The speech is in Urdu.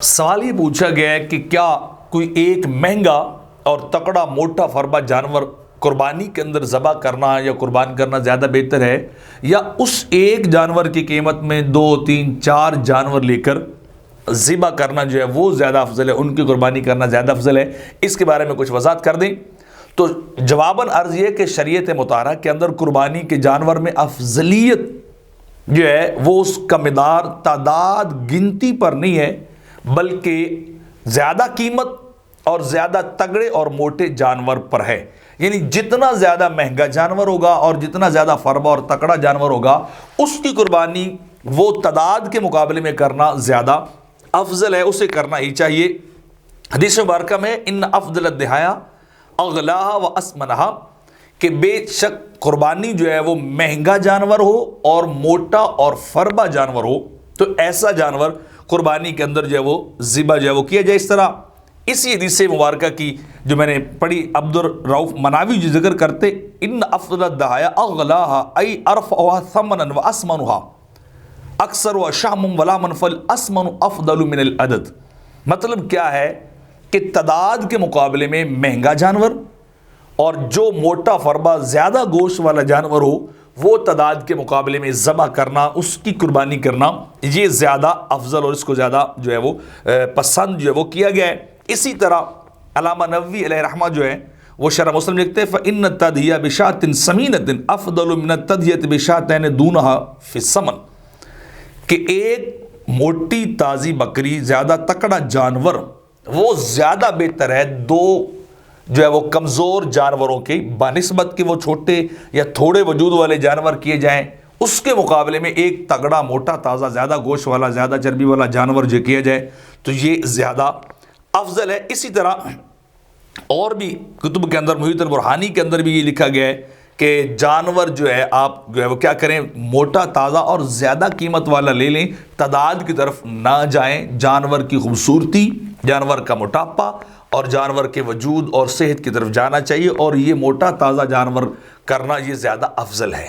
سوال یہ پوچھا گیا ہے کہ کیا کوئی ایک مہنگا اور تکڑا موٹا فربا جانور قربانی کے اندر ذبح کرنا یا قربان کرنا زیادہ بہتر ہے، یا اس ایک جانور کی قیمت میں 2 3 4 جانور لے کر ذبح کرنا جو ہے وہ زیادہ افضل ہے، ان کی قربانی کرنا زیادہ افضل ہے؟ اس کے بارے میں کچھ وضاحت کر دیں تو جواباً عرض یہ کہ شریعت مطہرہ کے اندر قربانی کے جانور میں افضلیت جو ہے وہ اس کا مقدار تعداد گنتی پر نہیں ہے، بلکہ زیادہ قیمت اور زیادہ تگڑے اور موٹے جانور پر ہے۔ یعنی جتنا زیادہ مہنگا جانور ہوگا اور جتنا زیادہ فربا اور تکڑا جانور ہوگا، اس کی قربانی وہ تعداد کے مقابلے میں کرنا زیادہ افضل ہے، اسے کرنا ہی چاہیے۔ حدیث مبارکہ میں ان افضل الضحایا اغلاھا و اسمنھا، کہ بے شک قربانی جو ہے وہ مہنگا جانور ہو اور موٹا اور فربا جانور ہو تو ایسا جانور قربانی کے اندر جو ہے وہ ذبح جو ہے وہ کیا جائے۔ اس طرح اسی حدیث مبارکہ کی جو میں نے پڑھی، عبد الرؤف مناوی جو ذکر کرتے ان افضل الضحایا اغلاھا ای ارفعھا ثمنا و اسمنھا اکثر و شحم ولا منفل اسمن افضل من العدد۔ مطلب کیا ہے کہ تعداد کے مقابلے میں مہنگا جانور اور جو موٹا فربا زیادہ گوشت والا جانور ہو وہ تعداد کے مقابلے میں ذبح کرنا، اس کی قربانی کرنا یہ زیادہ افضل اور اس کو زیادہ جو ہے وہ پسند جو ہے وہ کیا گیا ہے۔ اسی طرح علامہ نووی علیہ رحمہ جو ہے وہ شرح مسلم لکھتے ہیں فَإِنَّ التَّضْحِيَةَ بِشَاةٍ سَمِينَةٍ أَفْضَلُ مِنَ التَّضْحِيَةِ بِشَاةَيْنِ دُونَهَا فِي الثَّمَن، کہ ایک موٹی تازی بکری زیادہ تکڑا جانور وہ زیادہ بہتر ہے دو جو ہے وہ کمزور جانوروں کے بنسبت کہ وہ چھوٹے یا تھوڑے وجود والے جانور کیے جائیں، اس کے مقابلے میں ایک تگڑا موٹا تازہ زیادہ گوشت والا زیادہ چربی والا جانور جو کیا جائے تو یہ زیادہ افضل ہے۔ اسی طرح اور بھی کتب کے اندر محیط البرہانی کے اندر بھی یہ لکھا گیا ہے کہ جانور جو ہے آپ جو ہے وہ کیا کریں، موٹا تازہ اور زیادہ قیمت والا لے لیں، تعداد کی طرف نہ جائیں۔ جانور کی خوبصورتی، جانور کا موٹاپا اور جانور کے وجود اور صحت کی طرف جانا چاہیے، اور یہ موٹا تازہ جانور کرنا یہ زیادہ افضل ہے۔